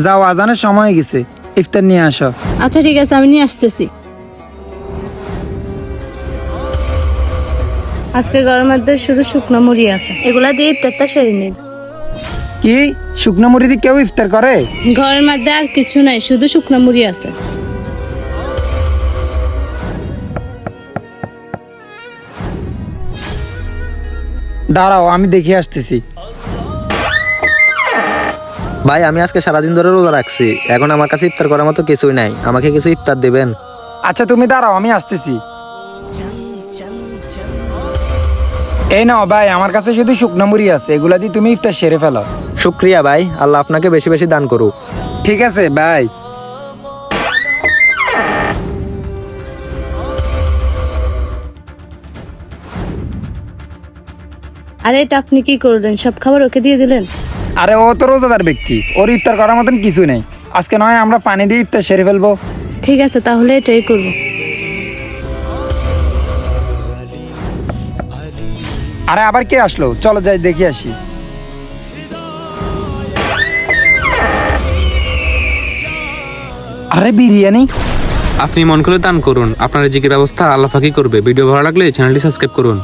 যাও, আজানের সময় হয়ে গেছে, ইফতার নিয়ে আসো। আচ্ছা ঠিক আছে, আমি নিয়ে আসতেছি। আজকে ঘরের মধ্যে শুধু শুকনো মুড়ি আছে, এগুলা দিয়ে ইফতারটা সেরে নিন। কি শুকনো মুড়ি দিয়ে কেউ ইফতার করে? ঘরের মধ্যে আর কিছু নাই, শুধু শুকনো মুড়ি আছে। দাঁড়াও, আমি দেখে আসতেছি। ভাই আমি আজকে সারাদিন ধরে রোজা রাখছি, এখন আমার কাছে ইফতার করার মতো কিছুই নাই, আমাকে কিছু ইফতার দেবেন? আচ্ছা তুমি দাঁড়াও, আমি আসতেছি। এই নাও ভাই, আমার কাছে শুধু শুকনো মুড়ি আছে, এগুলা দিয়ে তুমি ইফতার সেরে ফেলো। শুক্রিয়া ভাই, আল্লাহ আপনাকে বেশি বেশি দান করুক। ঠিক আছে ভাই। আরে এটা আপনি কি করলেন? সব খাবার ওকে দিয়ে দিলেন? আরে ও তো রোজাদার ব্যক্তি, ওর ইফতার করার মতন কিছু নেই। আজকে নয় আমরা পানি দিয়ে ইফতার সেরে ফেলবো। ঠিক আছে, তাহলে এটাই করবো। আরে আবার কে আসলো? চলো যাই দেখে আসি। আরে বিরিয়ানি। আপনি মন খুলে দান করুন, আপনার রিজিকের ব্যবস্থা আল্লাহ পাকই করবে। ভিডিও ভালো লাগলে চ্যানেলটি সাবস্ক্রাইব করুন।